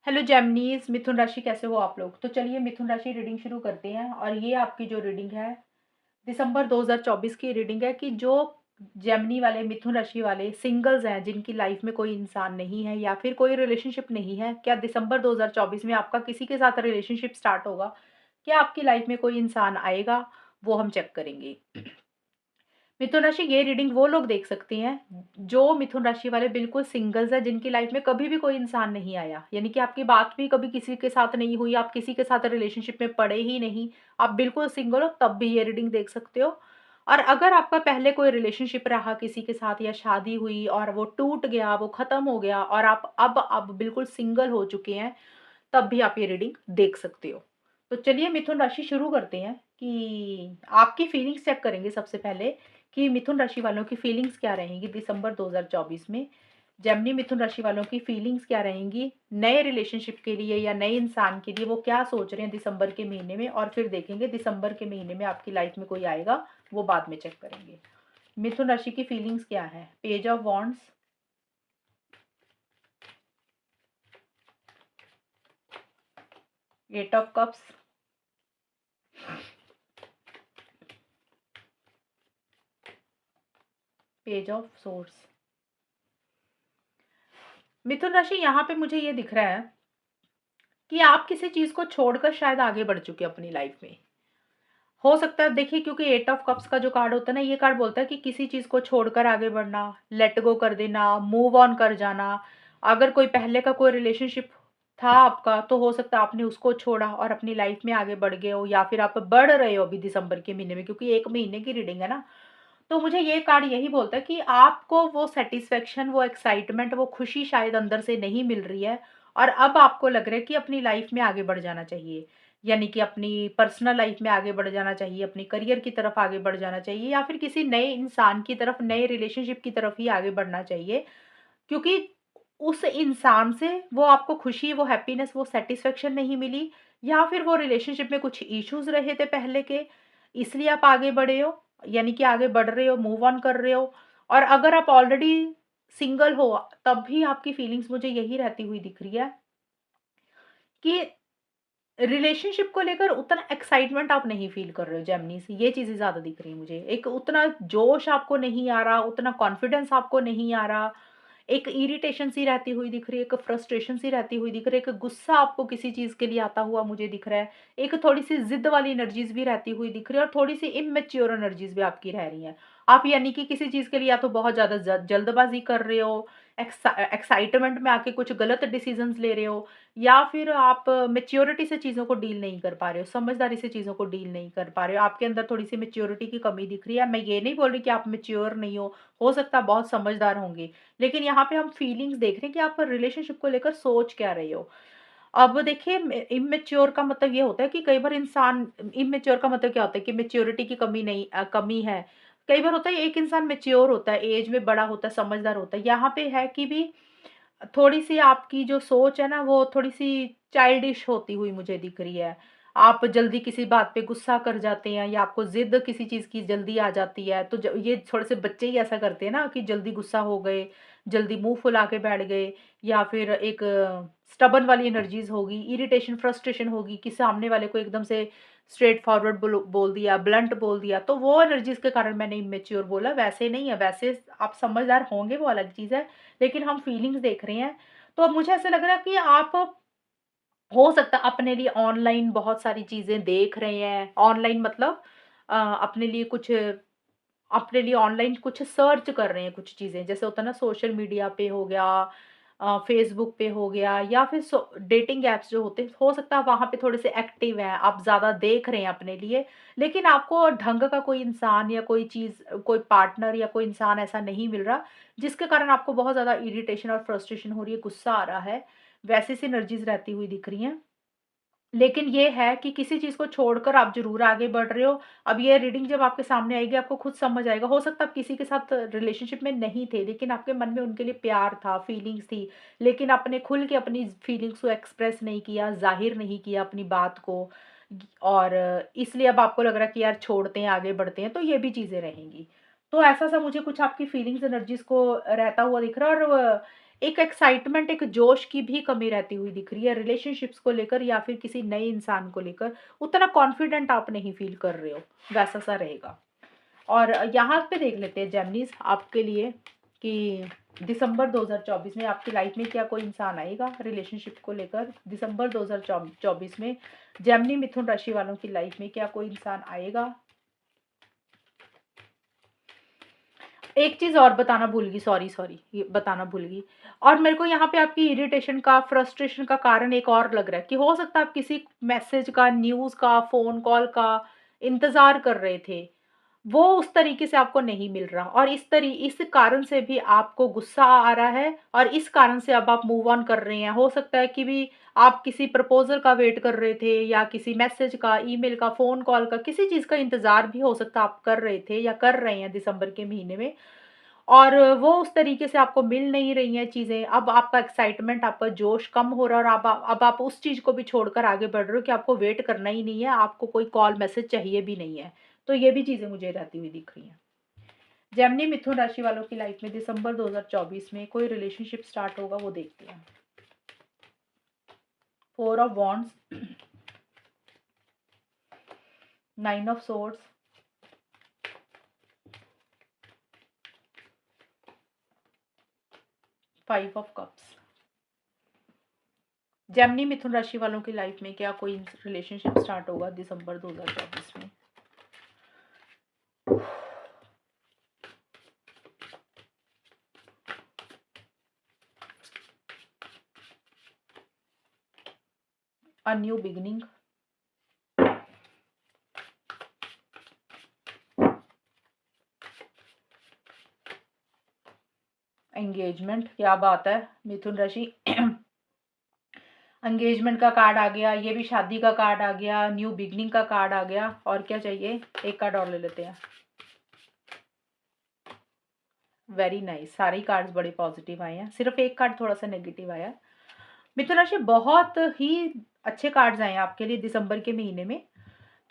Hello जेमिनीज, मिथुन राशि कैसे हो आप लोग। तो चलिए मिथुन राशि रीडिंग शुरू करते हैं। और ये आपकी जो रीडिंग है दिसंबर 2024 की रीडिंग है कि जो जेमिनी वाले मिथुन राशि वाले सिंगल्स हैं जिनकी लाइफ में कोई इंसान नहीं है या फिर कोई रिलेशनशिप नहीं है, क्या दिसंबर 2024 में आपका किसी के साथ रिलेशनशिप स्टार्ट होगा, क्या आपकी लाइफ में कोई इंसान आएगा, वो हम चेक करेंगे। मिथुन राशि ये रीडिंग वो लोग देख सकते हैं जो मिथुन राशि वाले बिल्कुल सिंगल्स है, जिनकी लाइफ में कभी भी कोई इंसान नहीं आया, यानी कि आपकी बात भी कभी किसी के साथ नहीं हुई, आप किसी के साथ रिलेशनशिप में पड़े ही नहीं, आप बिल्कुल सिंगल हो, तब भी ये रीडिंग देख सकते हो। और अगर आपका पहले कोई रिलेशनशिप रहा किसी के साथ या शादी हुई और वो टूट गया, वो खत्म हो गया और आप अब बिल्कुल सिंगल हो चुके हैं, तब भी आप ये रीडिंग देख सकते हो। तो चलिए मिथुन राशि शुरू करते हैं कि आपकी फीलिंग्स चेक करेंगे सबसे पहले कि मिथुन राशि वालों की फीलिंग्स क्या रहेंगी दिसंबर 2024 में। जेमिनी मिथुन राशि वालों की फीलिंग्स क्या रहेंगी नए रिलेशनशिप के लिए या नए इंसान के लिए, वो क्या सोच रहे हैं दिसंबर के महीने में, और फिर देखेंगे दिसंबर के महीने में आपकी लाइफ में कोई आएगा, वो बाद में चेक करेंगे। मिथुन राशि की फीलिंग्स क्या है। Page of wands, eight of cups, page of swords. मिथुन राशि यहाँ पे मुझे ये दिख रहा है कि आप किसी चीज को छोड़कर शायद आगे बढ़ चुके हैं अपनी लाइफ में। हो सकता है, देखिए, क्योंकि एट ऑफ कप्स का जो कार्ड होता है ना, ये कार्ड बोलता है कि किसी चीज को छोड़कर आगे बढ़ना, लेट गो कर देना, मूव ऑन कर जाना। अगर कोई पहले का कोई रिलेशनशिप था आपका, तो हो सकता है आपने उसको छोड़ा और अपनी लाइफ में आगे बढ़ गए हो, या फिर आप बढ़ रहे हो अभी दिसंबर के महीने में, क्योंकि एक महीने की रीडिंग है ना। तो मुझे ये कार्ड यही बोलता है कि आपको वो सेटिस्फेक्शन, वो एक्साइटमेंट, वो खुशी शायद अंदर से नहीं मिल रही है, और अब आपको लग रहा है कि अपनी लाइफ में आगे बढ़ जाना चाहिए, यानी कि अपनी पर्सनल लाइफ में आगे बढ़ जाना चाहिए, अपनी करियर की तरफ आगे बढ़ जाना चाहिए, या फिर किसी नए इंसान की तरफ, नए रिलेशनशिप की तरफ ही आगे बढ़ना चाहिए। क्योंकि उस इंसान से वो आपको खुशी, वो हैप्पीनेस, वो सैटिस्फैक्शन नहीं मिली, या फिर वो रिलेशनशिप में कुछ इश्यूज़ रहे थे पहले के, इसलिए आप आगे बढ़े हो, यानी कि आगे बढ़ रहे हो, मूव ऑन कर रहे हो। और अगर आप ऑलरेडी सिंगल हो, तब भी आपकी फीलिंग्स मुझे यही रहती हुई दिख रही है कि रिलेशनशिप को लेकर उतना एक्साइटमेंट आप नहीं फ़ील कर रहे हो जेमिनी से, ये चीज़ें ज़्यादा दिख रही हैं मुझे। एक उतना जोश आपको नहीं आ रहा, उतना कॉन्फिडेंस आपको नहीं आ रहा, एक इरिटेशन सी रहती हुई दिख रही है, एक फ्रस्ट्रेशन सी रहती हुई दिख रही है, एक गुस्सा आपको किसी चीज़ के लिए आता हुआ मुझे दिख रहा है, एक थोड़ी-सी ज़िद वाली एनर्जीज़ भी रहती हुई दिख रही है, और थोड़ी-सी इमैच्योर एनर्जीज़ भी आपकी रह रही हैं। आप यानी कि किसी चीज़ के लिए या तो बहुत ज़्यादा जल्दबाज़ी कर रहे हो, एक्साइटमेंट में आके कुछ गलत डिसीज़न्स ले रहे हो, या फिर आप मैच्योरिटी से चीज़ों को डील नहीं कर पा रहे हो, समझदारी से चीज़ों को डील नहीं कर पा रहे हो। आपके अंदर थोड़ी-सी मैच्योरिटी की कमी दिख रही है। मैं ये नहीं बोल रही कि आप मैच्योर नहीं हो सकता आप बहुत समझदार होंगे। लेकिन यहाँ पे हम फीलिंग्स देख रहे हैं कि आप रिलेशनशिप को लेकर सोच क्या रहे हो। अब देखिए, इमैच्योर का मतलब ये होता है कि कई बार इंसान, इमैच्योर का मतलब क्या होता है कि मैच्योरिटी की कमी नहीं, कमी है। कई बार होता है एक इंसान मैच्योर होता है, एज में बड़ा होता है, समझदार होता है। यहाँ पे है कि भी थोड़ी-सी आपकी जो सोच है ना, वो थोड़ी-सी चाइल्डिश होती हुई मुझे दिख रही है। आप जल्दी किसी बात पे गुस्सा कर जाते हैं, या आपको ज़िद किसी चीज़ की जल्दी आ जाती है। तो ये थोड़े से बच्चे ही ऐसा करते हैं ना कि जल्दी गुस्सा हो गए, जल्दी मुँह फुला के बैठ गए, या फिर एक स्टबर्न वाली एनर्जीज़ होगी, इरिटेशन, फ्रस्ट्रेशन होगी कि सामने वाले को एकदम से स्ट्रेट फॉरवर्ड बोल दिया, ब्लंट बोल दिया। तो वो एनर्जीज़ के कारण मैंने इमैच्योर बोला, वैसे नहीं है। वैसे आप समझदार होंगे, वो अलग चीज़ है। लेकिन हम फीलिंग्स देख रहे हैं। तो अब मुझे ऐसा लग रहा है कि आप, हो सकता है अपने लिए ऑनलाइन बहुत सारी चीज़ें देख रहे हैं। ऑनलाइन मतलब अपने लिए कुछ, अपने लिए ऑनलाइन कुछ सर्च कर रहे हैं, कुछ चीज़ें। जैसे होता है ना, सोशल मीडिया पे हो गया, फ़ेसबुक पे हो गया, या फिर डेटिंग ऐप्स जो होते हैं, हो सकता है आप वहाँ पे थोड़े से एक्टिव हैं, आप ज़्यादा देख रहे हैं अपने लिए। लेकिन आपको ढंग का कोई इंसान या कोई चीज़, कोई पार्टनर या कोई इंसान ऐसा नहीं मिल रहा, जिसके कारण आपको बहुत ज़्यादा इरिटेशन और फ्रस्ट्रेशन हो रही है, गुस्सा आ रहा है। वैसी सी एनर्जीज़ रहती हुई दिख रही हैं। लेकिन ये है कि किसी चीज़ को छोड़कर आप ज़रूर आगे बढ़ रहे हो। अब ये रीडिंग जब आपके सामने आएगी, आपको खुद समझ आएगा। हो सकता है आप किसी के साथ रिलेशनशिप में नहीं थे, लेकिन आपके मन में उनके लिए प्यार था, फीलिंग्स थी, लेकिन आपने खुल के अपनी फीलिंग्स को एक्सप्रेस नहीं किया, ज़ाहिर नहीं किया अपनी बात को, और इसलिए अब आपको लग रहा है कि यार छोड़ते हैं, आगे बढ़ते हैं, तो ये भी चीज़ें रहेंगी। तो ऐसा-सा मुझे कुछ आपकी फीलिंग्स, एनर्जीज़ को रहता हुआ दिख रहा है। और एक एक्साइटमेंट, एक जोश की भी कमी रहती हुई दिख रही है रिलेशनशिप्स को लेकर या फिर किसी नए इंसान को लेकर। उतना कॉन्फिडेंट आप नहीं फ़ील कर रहे हो, वैसा-सा रहेगा। और यहाँ पे देख लेते हैं जेमिनीज़ आपके लिए कि दिसंबर 2024 में आपकी लाइफ में क्या कोई इंसान आएगा रिलेशनशिप को लेकर? दिसंबर 2024 में जेमिनी मिथुन राशि वालों की लाइफ में क्या कोई इंसान आएगा? एक चीज़ और बताना भूल गई, सॉरी, ये बताना भूल गई। और मेरे को यहाँ पे आपकी इरिटेशन का, फ्रस्ट्रेशन का कारण एक और लग रहा है कि हो सकता है आप किसी मैसेज का, न्यूज़ का, फ़ोन कॉल का इंतज़ार कर रहे थे। वो उस तरीके से आपको नहीं मिल रहा और इस कारण से भी आपको गुस्सा आ रहा है और इस कारण से अब आप मूव ऑन कर रहे हैं। हो सकता है कि भी आप किसी प्रपोज़ल का वेट कर रहे थे या किसी मैसेज का, ईमेल का, फ़ोन कॉल का, किसी चीज़ का इंतज़ार भी हो सकता है आप कर रहे थे या कर रहे हैं दिसंबर के महीने में। और वो उस तरीके से आपको मिल नहीं रही हैं चीज़ें। अब आपका एक्साइटमेंट, आपका जोश कम हो रहा है और अब आप उस चीज़ को भी छोड़कर आगे बढ़ रहे हो कि आपको वेट करना ही नहीं है, आपको कोई कॉल मैसेज चाहिए भी नहीं है। तो ये भी चीज़ें मुझे रहती हुई दिख रही हैं। जेमिनी मिथुन राशि वालों की लाइफ में दिसंबर 2024 में कोई रिलेशनशिप स्टार्ट होगा, वो देखते हैं। 4 of wands, 9 of swords, 5 of cups. Gemini मिथुन राशि वालों की लाइफ में क्या कोई रिलेशनशिप स्टार्ट होगा दिसंबर 2024 में? A new beginning, engagement. क्या बात है मिथुन राशि। एंगेजमेंट का कार्ड आ गया, ये भी शादी का कार्ड आ गया, न्यू बिगनिंग का कार्ड आ गया। और क्या चाहिए? एक कार्ड और ले लेते हैं। वेरी नाइस, सारे कार्ड्स बड़े पॉजिटिव आए हैं, सिर्फ एक कार्ड थोड़ा सा नेगेटिव आया। मिथुन राशि बहुत ही अच्छे कार्ड्स आए हैं आपके लिए दिसंबर के महीने में।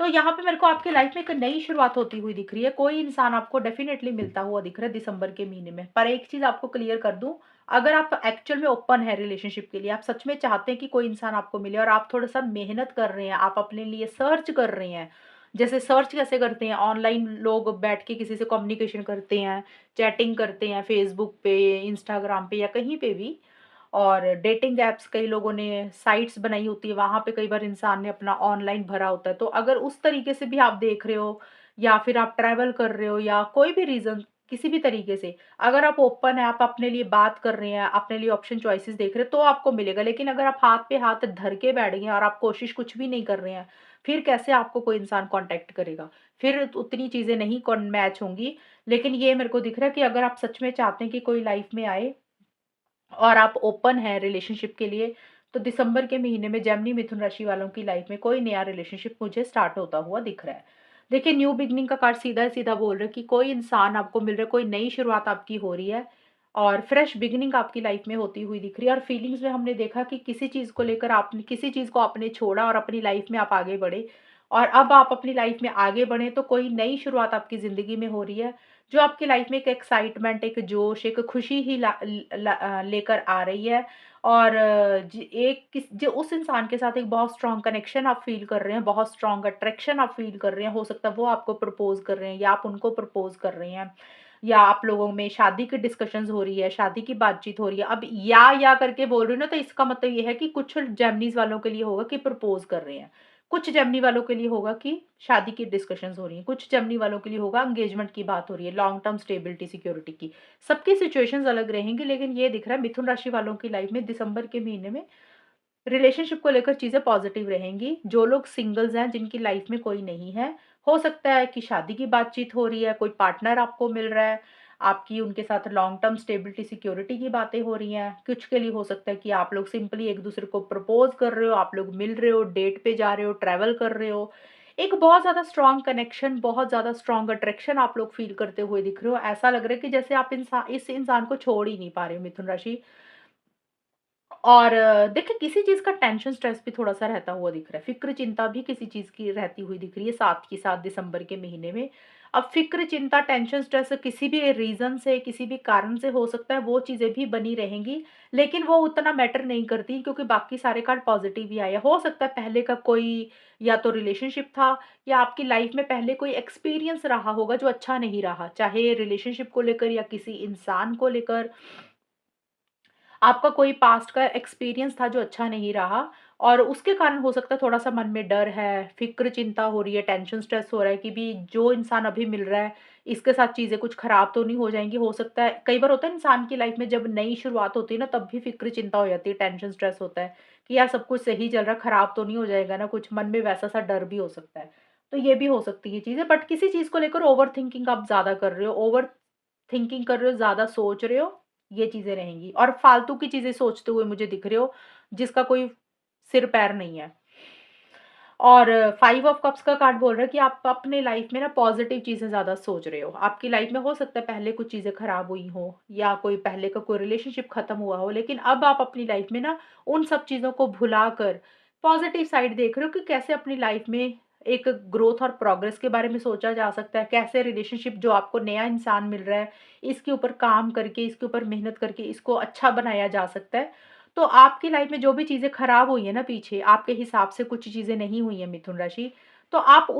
तो यहाँ पे मेरे को आपकी लाइफ में एक नई शुरुआत होती हुई दिख रही है। कोई इंसान आपको डेफिनेटली मिलता हुआ दिख रहा है दिसंबर के महीने में। पर एक चीज़ आपको क्लियर कर दूँ, अगर आप एक्चुअल में ओपन है रिलेशनशिप के लिए, आप सच में चाहते हैं कि कोई इंसान आपको मिले और आप थोड़ा-सा मेहनत कर रहे हैं, आप अपने लिए सर्च कर रहे हैं। जैसे सर्च कैसे करते हैं? ऑनलाइन लोग बैठ के किसी से कम्युनिकेशन करते हैं, चैटिंग करते हैं फेसबुक पे, इंस्टाग्राम पे या कहीं पे भी। और डेटिंग ऐप्स कई लोगों ने साइट्स बनाई होती है, वहाँ पे कई बार इंसान ने अपना ऑनलाइन भरा होता है। तो अगर उस तरीके से भी आप देख रहे हो या फिर आप ट्रैवल कर रहे हो या कोई भी रीज़न किसी भी तरीके से, अगर आप ओपन है, आप अपने लिए बात कर रहे हैं, अपने लिए ऑप्शन चॉइसेस देख रहे हैं, तो आपको मिलेगा। लेकिन अगर आप हाथ पे हाथ धर के बैठ गए हैं और आप कोशिश कुछ भी नहीं कर रहे हैं, फिर कैसे आपको कोई इंसान कॉन्टैक्ट करेगा? फिर उतनी चीज़ें नहीं कॉन मैच होंगी। लेकिन ये मेरे को दिख रहा है कि अगर आप सच में चाहते हैं कि कोई लाइफ़ में आए और आप ओपन हैं रिलेशनशिप के लिए, तो दिसंबर के महीने में जेमिनी मिथुन राशि वालों की लाइफ में कोई नया रिलेशनशिप मुझे स्टार्ट होता हुआ दिख रहा है। देखिए, न्यू बिगिनिंग का कार्ड सीधा-सीधा बोल रहा है कि कोई इंसान आपको मिल रहा है, कोई नई शुरुआत आपकी हो रही है और फ्रेश बिगिनिंग आपकी लाइफ में होती हुई दिख रही है। और फीलिंग्स में हमने देखा कि किसी चीज़ को लेकर आपने किसी चीज़ को आपने छोड़ा और अपनी लाइफ में आप आगे बढ़े और अब आप अपनी लाइफ में आगे बढ़े तो कोई नई शुरुआत आपकी ज़िंदगी में हो रही है, जो आपकी लाइफ में एक एक्साइटमेंट, एक जोश, एक खुशी ही लेकर आ रही है। और जो उस इंसान के साथ एक बहुत स्ट्रॉन्ग कनेक्शन आप फ़ील कर रहे हैं, बहुत स्ट्रॉन्ग अट्रैक्शन आप फ़ील कर रहे हैं। हो सकता है वो आपको प्रपोज़ कर रहे हैं या आप उनको प्रपोज़ कर रहे हैं या आप लोगों में शादी की डिस्कशंस हो रही है, शादी की बातचीत हो रही है। अब या करके बोल रही हूँ ना, तो इसका मतलब ये है कि कुछ जेमिनीज़ वालों के लिए होगा कि प्रपोज़ कर रहे हैं। कुछ जेमिनी वालों के लिए होगा कि शादी की डिस्कशंस हो रही हैं, कुछ जेमिनी वालों के लिए होगा एंगेजमेंट की बात हो रही है, लॉन्ग टर्म स्टेबिलिटी, सिक्योरिटी की। सबकी सिचुएशंस अलग रहेंगी, लेकिन ये दिख रहा है मिथुन राशि वालों की लाइफ में दिसंबर के महीने में रिलेशनशिप को लेकर चीज़ें पॉजिटिव रहेंगी। जो लोग सिंगल्स हैं, जिनकी लाइफ में कोई नहीं है, हो सकता है कि शादी की बातचीत हो रही है, कोई पार्टनर आपको मिल रहा है, आपकी उनके साथ लॉन्ग टर्म स्टेबिलिटी, सिक्योरिटी की बातें हो रही हैं। कुछ के लिए हो सकता है कि आप लोग सिंपली एक-दूसरे को प्रपोज़ कर रहे हो, आप लोग मिल रहे हो, डेट पे जा रहे हो, ट्रैवल कर रहे हो। एक बहुत ज़्यादा स्ट्रॉन्ग कनेक्शन, बहुत ज़्यादा स्ट्रॉन्ग अट्रैक्शन आप लोग फ़ील करते हुए दिख रहे हो। ऐसा लग रहा है कि जैसे आप इस इंसान को छोड़ ही नहीं पा रहे हो, मिथुन राशि। और देखिए, किसी चीज़ का टेंशन, स्ट्रेस भी थोड़ा-सा रहता हुआ दिख रहा है। फ़िक्र, चिंता भी किसी चीज़ की रहती हुई दिख रही है साथ ही साथ दिसंबर के महीने में। अब फ़िक्र, चिंता, टेंशन, स्ट्रेस किसी भी रीज़न से, किसी भी कारण से हो सकता है, वो चीज़ें भी बनी रहेंगी, लेकिन वो उतना मैटर नहीं करती क्योंकि बाकी सारे कार्ड पॉज़िटिव ही आए हैं। हो सकता है पहले का कोई या तो रिलेशनशिप था या आपकी लाइफ़ में पहले कोई एक्सपीरियंस रहा होगा जो अच्छा नहीं रहा, चाहे रिलेशनशिप को लेकर या किसी इंसान को लेकर। आपका कोई पास्ट का एक्सपीरियंस था जो अच्छा नहीं रहा और उसके कारण हो सकता है थोड़ा-सा मन में डर है, फ़िक्र, चिंता हो रही है, टेंशन, स्ट्रेस हो रहा है कि भी जो इंसान अभी मिल रहा है, इसके साथ चीज़ें कुछ ख़राब तो नहीं हो जाएँगी। हो सकता है कई बार होता है इंसान की लाइफ़ में जब नई शुरुआत होती है ना, तब भी फ़िक्र, चिंता हो जाती है, टेंशन, स्ट्रेस होता है कि यार सब कुछ सही चल रहा है, ख़राब तो नहीं हो जाएगा ना कुछ, मन में वैसा-सा डर भी हो सकता है। तो ये भी हो सकती है चीज़ें, बट किसी चीज़ को लेकर ओवरथिंकिंग आप ज़्यादा कर रहे हो, थिंकिंग कर रहे हो, ज़्यादा सोच रहे हो, ये चीज़ें रहेंगी और फालतू की चीज़ें सोचते हुए मुझे दिख रहे हो, जिसका कोई सिर-पैर नहीं है। और 5 ऑफ कप्स का कार्ड बोल रहा है कि आप अपने लाइफ में ना पॉज़िटिव चीज़ें ज़्यादा सोच रहे हो। आपकी लाइफ में हो सकता है पहले कुछ चीज़ें खराब हुई हों या कोई पहले का कोई रिलेशनशिप खत्म हुआ हो, लेकिन अब आप अपनी लाइफ में ना उन सब चीज़ों को भुलाकर पॉज़िटिव साइड देख रहे हो कि कैसे अपनी लाइफ में एक ग्रोथ और प्रोग्रेस के बारे में सोचा जा सकता है। कैसे रिलेशनशिप जो आपको नया इंसान मिल रहा है, इसके ऊपर काम करके, इसके ऊपर मेहनत करके इसको अच्छा बनाया जा सकता है। तो आपकी लाइफ में जो भी चीज़ें खराब हुई हैं ना पीछे, आपके हिसाब से कुछ चीज़ें नहीं हुई हैं मिथुन राशि, तो आप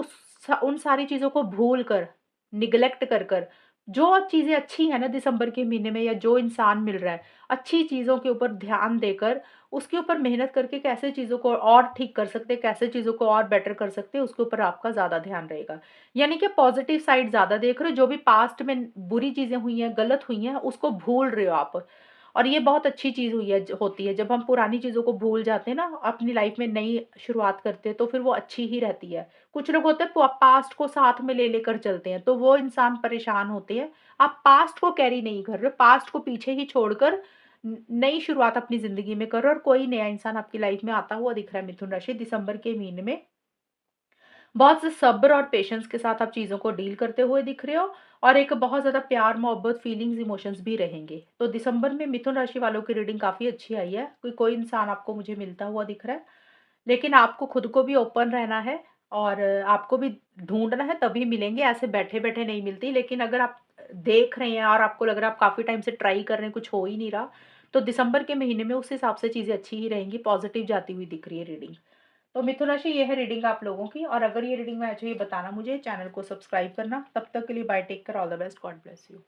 उन सारी चीज़ों को भूल कर, निग्लेक्ट कर, जो चीज़ें अच्छी हैं ना दिसंबर के महीने में या जो इंसान मिल रहा है, अच्छी चीज़ों के ऊपर ध्यान देकर, उसके ऊपर मेहनत करके कैसे चीज़ों को और ठीक कर सकते हैं, कैसे चीज़ों को और बेटर कर सकते हैं, उसके ऊपर आपका ज़्यादा ध्यान रहेगा। यानी कि पॉज़िटिव साइड ज़्यादा देख रहे हो, जो भी पास्ट में बुरी चीज़ें हुई हैं, गलत हुई हैं, उसको भूल रहे हो आप। और ये बहुत अच्छी चीज़ हुई है ज होती है, जब हम पुरानी चीज़ों को भूल जाते हैं ना, अपनी लाइफ़ में नई शुरुआत करते हैं, तो फिर वो अच्छी ही रहती है। कुछ लोग होते हैं पास्ट को साथ में ले लेकर चलते हैं, तो वो इंसान परेशान होते हैं। आप पास्ट को कैरी नहीं कर रहे हो, पास्ट को पीछे ही छोड़कर नई शुरुआत अपनी ज़िंदगी में करो और कोई नया इंसान आपकी लाइफ़ में आता हुआ दिख रहा है मिथुन राशि दिसंबर के महीने में। बहुत से सब्र और पेशेंस के साथ आप चीज़ों को डील करते हुए दिख रहे हो और एक बहुत ज़्यादा प्यार, मोहब्बत, फीलिंग्स, इमोशंस भी रहेंगे। तो दिसंबर में मिथुन राशि वालों की रीडिंग काफ़ी अच्छी आई है। कोई कोई इंसान आपको मुझे मिलता हुआ दिख रहा है, लेकिन आपको खुद को भी ओपन रहना है और आपको भी ढूँढना है तभी मिलेंगे, ऐसे बैठे-बैठे नहीं मिलती। लेकिन अगर आप देख रहे हैं और आपको लग रहा है आप काफ़ी टाइम से ट्राई कर रहे हैं, कुछ हो ही नहीं रहा, तो दिसंबर के महीने में उस हिसाब से चीज़ें अच्छी ही रहेंगी, पॉज़िटिव जाती हुई दिख रही है रीडिंग। तो मिथुन राशि ये है रीडिंग आप लोगों की और अगर ये रीडिंग में अच्छी है बताना मुझे, चैनल को सब्सक्राइब करना। तब तक के लिए bye, take care, all the best, God bless you.